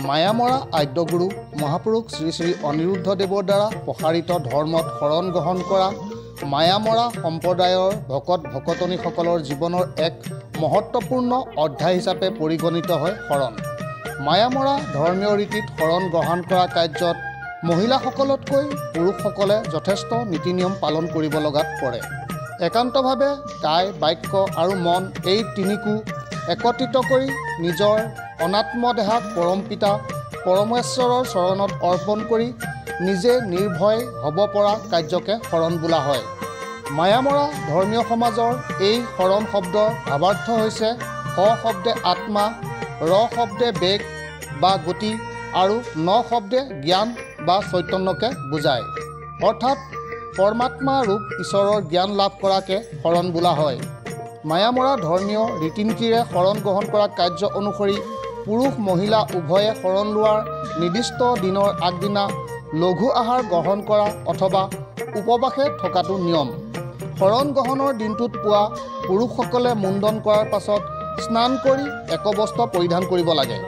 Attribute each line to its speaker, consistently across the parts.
Speaker 1: মায়ামৰা আদ্যগুৰু মহাপুৰুষ শ্ৰী শ্ৰী অনিৰুদ্ধদেৱৰ দ্বাৰা প্ৰসাৰিত ধৰ্মত শৰণ গ্ৰহণ কৰা মায়ামৰা সম্প্ৰদায়ৰ ভকত ভকতনীসকলৰ জীৱনৰ এক মহত্বপূৰ্ণ অধ্যায় হিচাপে পৰিগণিত হয় শৰণ। মায়ামৰা ধৰ্মীয় ৰীতিত শৰণ গ্ৰহণ কৰা কাৰ্যত মহিলাসকলতকৈ পুৰুষসকলে যথেষ্ট নীতি নিয়ম পালন কৰিব লগাত পৰে। একান্তভাৱে কায় বাক্য আৰু মন এই তিনিকো একত্ৰিত কৰি নিজৰ অনাত্ম দেহাক পৰম পিতা পৰমেশ্বৰৰ চৰণত অৰ্পণ কৰি নিজে নিৰ্ভয় হ'ব পৰা কাৰ্যকে শৰণ বোলা হয়। মায়ামৰা ধৰ্মীয় সমাজৰ এই শৰণ শব্দৰ ভাৱাৰ্থ হৈছে শ শব্দে আত্মা, ৰ শব্দে বেগ বা গতি আৰু ন শব্দে জ্ঞান বা চৈতন্যকে বুজায়। অৰ্থাৎ পৰমাত্মা ৰূপ ঈশ্বৰৰ জ্ঞান লাভ কৰাকে শৰণ বোলা হয়। মায়ামৰা ধৰ্মীয় ৰীতি নীতিৰে শৰণ গ্ৰহণ কৰা কাৰ্য অনুসৰি পুৰুষ মহিলা উভয়ে শৰণ লোৱাৰ নিৰ্দিষ্ট দিনৰ আগদিনা লঘু আহাৰ গ্ৰহণ কৰা অথবা উপবাসে থকাটো নিয়ম। শৰণ গ্ৰহণৰ দিনটোত পুৱা পুৰুষসকলে মুণ্ডন কৰাৰ পাছত স্নান কৰি একবস্ত্ৰ পৰিধান কৰিব লাগে।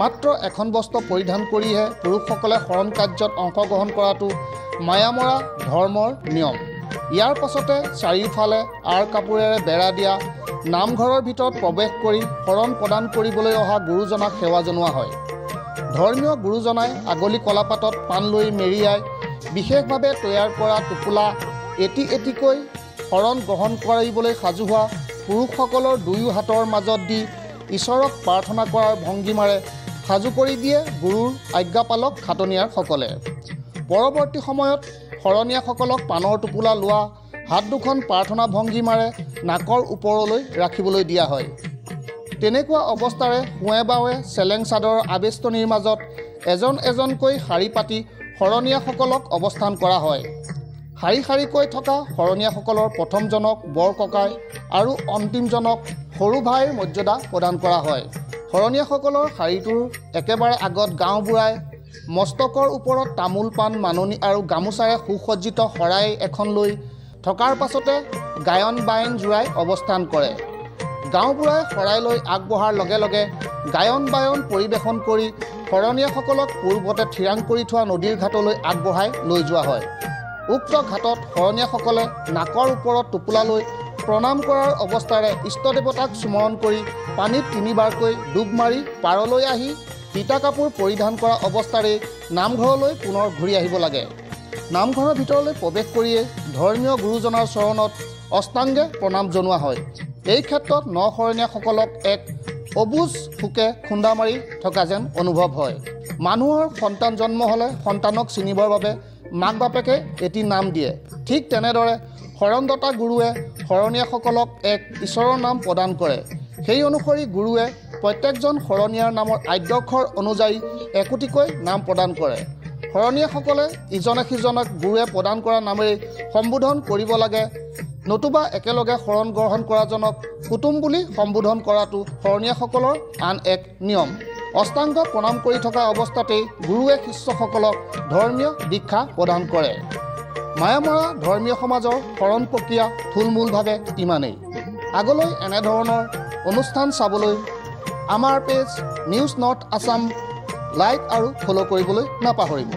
Speaker 1: মাত্ৰ এখন বস্ত্ৰ পৰিধান কৰিহে পুৰুষসকলে শৰণ কাৰ্যত অংশগ্ৰহণ কৰাটো মায়ামৰা ধৰ্মৰ নিয়ম। ইয়াৰ পাছতে চাৰিওফালে আঁৰ কাপোৰেৰে বেৰা দিয়া নামঘৰৰ ভিতৰত প্ৰৱেশ কৰি শৰণ প্ৰদান কৰিবলৈ অহা গুৰুজনাক সেৱা জনোৱা হয়। ধৰ্মীয় গুৰুজনাই আগলি কলাপাতত পাণ লৈ মেৰিয়াই বিশেষভাৱে তৈয়াৰ কৰা টোপোলা এটি এটিকৈ শৰণ গ্ৰহণ কৰিবলৈ সাজু হোৱা পুৰুষসকলৰ দুয়ো হাতৰ মাজত দি ঈশ্বৰক প্ৰাৰ্থনা কৰাৰ ভংগীমাৰে সাজু কৰি দিয়ে গুৰুৰ আজ্ঞাপালক খাটনিয়াৰসকলে। পৰৱৰ্তী সময়ত শৰণীয়াসকলক পাণৰ টোপোলা লোৱা হাত দুখন প্ৰাৰ্থনা ভংগীমাৰে নাকৰ ওপৰলৈ ৰাখিবলৈ দিয়া হয়। তেনেকুৱা অৱস্থাৰে সোঁৱে বাৱে চেলেং চাদৰৰ আবেষ্টনীৰ মাজত এজন এজনকৈ শাৰী পাতি শৰণীয়াসকলক অৱস্থান কৰা হয়। শাৰী শাৰীকৈ থকা শৰণীয়াসকলৰ প্ৰথমজনক বৰ ককাই আৰু অন্তিমজনক সৰু ভাইৰ মৰ্যাদা প্ৰদান কৰা হয়। শৰণীয়াসকলৰ শাৰীটোৰ একেবাৰে আগত গাঁওবুঢ়াই মস্তকৰ ওপৰত তামোল পাণ মাননি আৰু গামোচাৰে সুসজ্জিত শৰাই এখন লৈ থকাৰ পাছতে গায়ন বায়ন জোৰাই অৱস্থান কৰে। গাঁওবুঢ়াই শৰাই লৈ আগবঢ়াৰ লগে লগে গায়ন বায়ন পৰিৱেশন কৰি শৰণীয়াসকলক পূৰ্বতে থিৰাং কৰি থোৱা নদীৰ ঘাটলৈ আগবঢ়াই লৈ যোৱা হয়। উক্ত ঘাটত শৰণীয়াসকলে নাকৰ ওপৰত টোপোলা লৈ প্ৰণাম কৰাৰ অৱস্থাৰে ইষ্টদেৱতাক স্মৰণ কৰি পানীত তিনিবাৰকৈ ডুব মাৰি পাৰলৈ আহি তিতা কাপোৰ পৰিধান কৰা অৱস্থাৰেই নামঘৰলৈ পুনৰ ঘূৰি আহিব লাগে। নামঘৰৰ ভিতৰলৈ প্ৰৱেশ কৰিয়েই ধৰ্মীয় গুৰুজনাৰ চৰণত অষ্টাংগে প্ৰণাম জনোৱা হয়। এই ক্ষেত্ৰত নশৰণীয়াসকলক এক অবুজ শোকে খুন্দা মাৰি থকা যেন অনুভৱ হয়। মানুহৰ সন্তান জন্ম হ'লে সন্তানক চিনিবৰ বাবে মাক বাপেকে এটি নাম দিয়ে। ঠিক তেনেদৰে শৰণদতা গুৰুৱে শৰণীয়াসকলক এক ঈশ্বৰৰ নাম প্ৰদান কৰে। সেই অনুসৰি গুৰুৱে প্ৰত্যেকজন শৰণীয়াৰ নামৰ আদ্যক্ষৰ অনুযায়ী একোটিকৈ নাম প্ৰদান কৰে। শৰণীয়াসকলে ইজনে সিজনক গুৰুৱে প্ৰদান কৰা নামেৰে সম্বোধন কৰিব লাগে, নতুবা একেলগে শৰণ গ্ৰহণ কৰাজনক কুটুম বুলি সম্বোধন কৰাটো শৰণীয়াসকলৰ আন এক নিয়ম। অষ্টাংগ প্ৰণাম কৰি থকা অৱস্থাতেই গুৰুৱে শিষ্যসকলক ধৰ্মীয় দীক্ষা প্ৰদান কৰে। মায়ামৰা ধৰ্মীয় সমাজৰ শৰণ প্ৰক্ৰিয়া থুলমূলভাৱে ইমানেই। আগলৈ এনেধৰণৰ অনুষ্ঠান চাবলৈ আমাৰ page news north Assam like আৰু ফ'ল' কৰিবলৈ নাপাহৰিব।